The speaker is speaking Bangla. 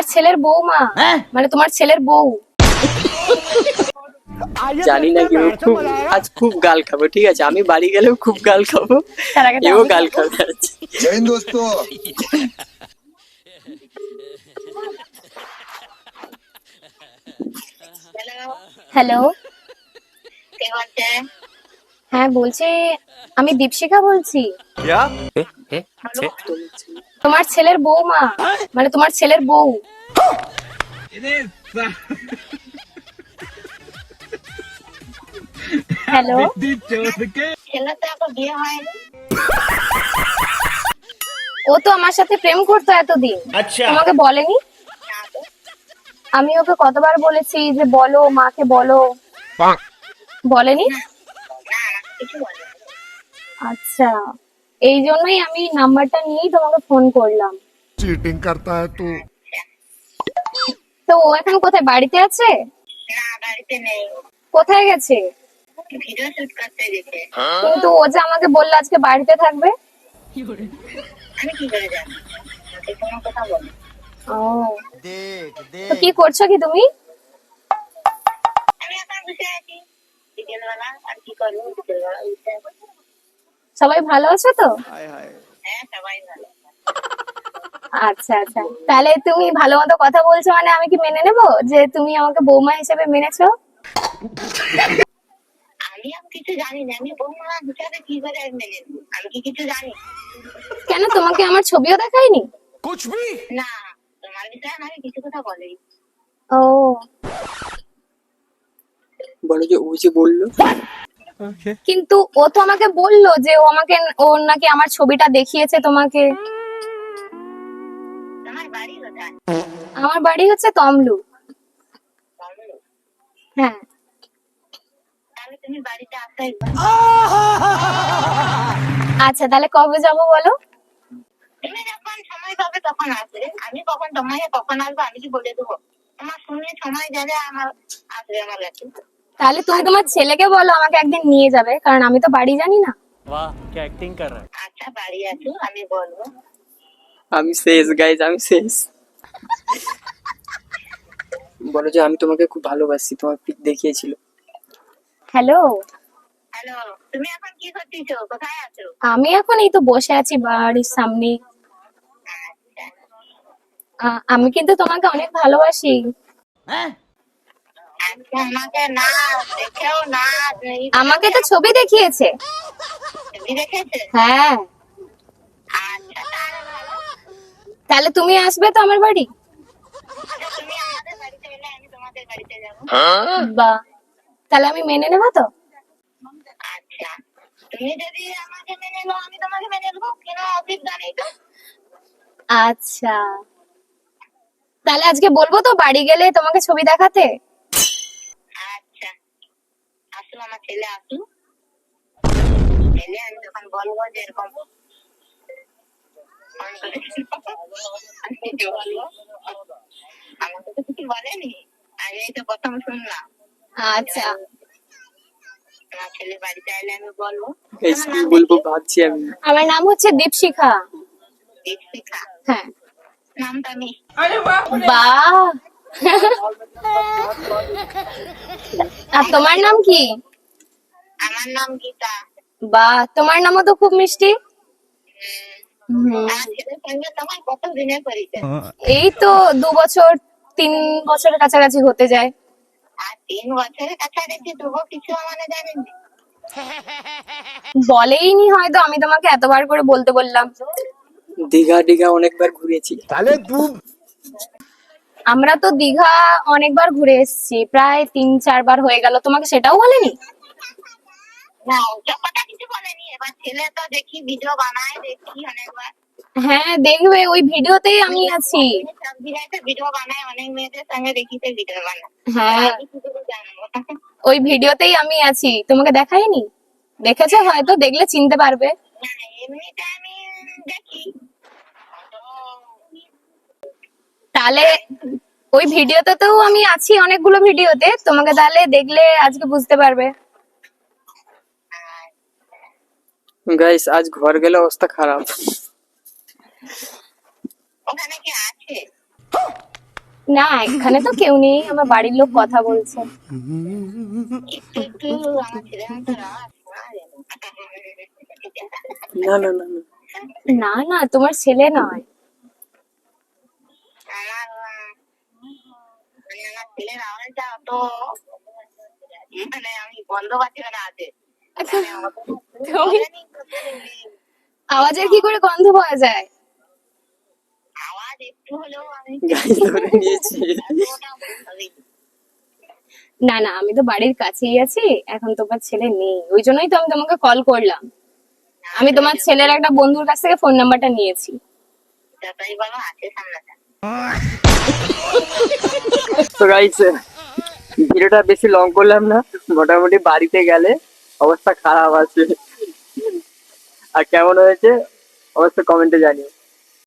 তোমার ছেলের বৌমা, মানে তোমার ছেলের বউ। জানি না কি খুব আজ খুব গাল খাবো, ঠিক আছে? আমি বাড়ি গেলেও খুব গাল খাবো, তার আগে তো এও আমি গাল খাবো। খাবে আজ। जय हिंद दोस्तों। হ্যালো, কে বলছে? হ্যাঁ বলছি, আমি দীপশিখা বলছি। তোমার ছেলের বৌমা, মানে তোমার ছেলের বউ। হ্যালো, ছেলে তো এখন বিয়ে হয়নি। ও তো আমার সাথে প্রেম করতো এতদিন, তোমাকে বলেনি? না তো। আমি ওকে কতবার বলেছি যে বলো, মাকে বলো, বলেনি? না, কিছু বলে না। আচ্ছা, এই জন্যই আমি নাম্বারটা নিয়েই তোমাকে ফোন করলাম। चीटिंग करता है तू। তো ও এখন কোথায়, বাড়িতে আছে? না, বাড়িতে নেই। কোথায় গেছে? ভিডিও শুট করতে গেছে। কিন্তু ও যে আমাকে বললো আজকে বাড়িতে থাকবে। আমি কি করে জানি? আমাকে কোনো কথা বলে। ও, তো কি করছো কি তুমি? আমি এখন বসে আছি বিকেলবেলা, আর কি করবো? বিকেলবেলা বসে আছি। সবাই ভালো আছে তো? হ্যাঁ, সবাই ভালো। আচ্ছা আচ্ছা, তাহলে তুমি ভালো মতো কথা বলছো মানে আমি কি মেনে নেবো যে তুমি আমাকে বৌমা হিসেবে মেনেছো? আমি কিছু জানি না, আমি বৌমা হিসাবে কি করে মেনে নেবো? আমি কি কিছু জানি? কেন, তোমাকে আমার ছবিও দেখায়নি? कुछ भी। না, তোমার বিষয়ে আমাকে কিছু কথা বলেনি। ও, বলো যে ও যে বললো, কিন্তু ও তো আমাকে বললো যে ও আমাকে, ও নাকি আমার ছবিটা দেখিয়েছে তোমাকে। তোমার বাড়ি কোথায়? আমার বাড়ি হচ্ছে তমলু। তমলু। হ্যাঁ, তাহলে তুমি বাড়িতে আসো একবার। আচ্ছা তাহলে কবে যাবো বলো? তুমি যখন সময় পাবে তখন আসবে। আমি কখন আসবো আমি কি বলে দেবো? তোমার শুনে সময় যাবে, আমার আসবে আমার কাছে। তাহলে তুমি তোমার ছেলেকে বলো আমাকে একদিন নিয়ে যাবে, কারণ আমি তো বাড়ি জানি না। वाह क्या एक्टिंग कर रहा है। আচ্ছা, বাড়ি আসো, আমি বলবো। আমি শেষ গাইজ, আমি শেষ। বলো যে আমি তোমাকে খুব ভালোবাসি, তোমার পিক দেখিয়েছিল। হ্যালো, হ্যালো, তুমি এখন কি করতেছো? কোথায় আছো? আমি এখন এই তো বসে আছি বাড়ির সামনে। আচ্ছা। আমি কিন্তু তোমাকে অনেক ভালোবাসি। আচ্ছা, আমাকে না দেখেও না, আমাকে তো ছবি দেখিয়েছে। তুমি দেখেছে? হ্যাঁ, আচ্ছা, তাহলে ভালো। তাহলে তুমি আসবে তো আমার বাড়ি? আচ্ছা, তুমি আমাদের বাড়িতে এলে আমি তোমাদের বাড়িতে যাবো। বা, তাহলে আমি মেনে নেবো তো? আচ্ছা, তুমি যদি আমাকে মেনে নাও আমি তোমাকে মেনে নেবো, কোনো অসুবিধা নেই তো। আচ্ছা, তাহলে আজকে বলবো তো বাড়ি গেলে তোমাকে ছবি দেখাতে। আচ্ছা, আসো, আমার ছেলে আসু, এলে আমি তখন বলবো যে এরকম ফোন করেছিল। আমি কি বলবো? আমাকে তো কিছু বলেনি, আমি এই তো প্রথম শুনলাম। আচ্ছা, আমার ছেলে বাড়িতে এলে আমি বলবো। এই কি বলবো ভাবছি আমি। আমার নাম হচ্ছে দীপশিখা। দীপশিখা হ্যাঁ। নামটা আমি। বাহ, আর তোমার নাম কি? আমার নাম গীতা। বাহ, তোমার নামও তো খুব মিষ্টি। হুম, আমার ছেলের সঙ্গে তোমার কত দিনের পরিচয়? এই তো 2 বছর, 3 বছরের কাছাকাছি হতে যায়। আর 3 বছরের কাছাকাছি তবুও কিছু মানে জানেননি? বলেইনি হয়তো, আমি তোমাকে এতবার করে বলতে বললাম। দীঘা দীঘা অনেকবার ঘুরেছি। তাহলে तू আমরা তো দীঘা অনেকবার ঘুরে এসেছি, প্রায় 3-4 বার হয়ে গেল, তোমাকে সেটাও বলেনি? না, ওসব কথা কিছু বলেনি। এবার ছেলে তো দেখি ভিডিও বানায়, দেখি অনেকবার। হ্যাঁ দেখবে, ওই ভিডিওতেই আমি আছি। সব জায়গায় ভিডিও বানায়, অনেক মেয়েদের সঙ্গে দেখি সে ভিডিও বানায়। হ্যাঁ, আমি কি করে জানবো? ওই ভিডিওতেই আমি আছি, তোমাকে দেখাইনি? দেখেছো হয়তো, দেখলে চিনতে পারবে। না, এমনিতে আমি দেখি তো। তাহলে ওই ভিডিওতে তো আমি আছি, অনেকগুলো ভিডিওতে, তোমাকে তাহলে দেখলে আজকে বুঝতে পারবে। গাইস আজ ঘর গেলে অবস্থা খারাপ। ওখানে কি আছে? না, এখানে তো কেউ নেই, আমার বাড়ির লোক কথা বলছে। একটু একটু আমার ছেলের মতো আওয়াজ শোনা যেন। না না না না না না, তোমার ছেলে নয়। আমার মানে আমার ছেলের আওয়াজটা অত মানে আমি বন্ধ পাচ্ছি না আছে তুমি আওয়াজের কি করে গন্ধ পাওয়া যায়? আওয়াজ একটু হলেও আমি গাইজ ধরে নিয়েছি। এতটা ভাবিনি। না না, আমি তো বাড়ির কাছেই আছি, এখন তোমার ছেলে নেই, ওই জন্যই তো আমি তোমাকে কল করলাম। আমি তোমার ছেলের একটা বন্ধুর কাছ থেকে ফোন নাম্বারটা নিয়েছি। যতই বলো আছে সামলাতে। তো গাইজ ভিডিওটা বেশি লং করলাম না, মোটামুটি বাড়িতে গেলে অবস্থা খারাপ আছে। আর কেমন হয়েছে অবশ্যই কমেন্টে জানিও।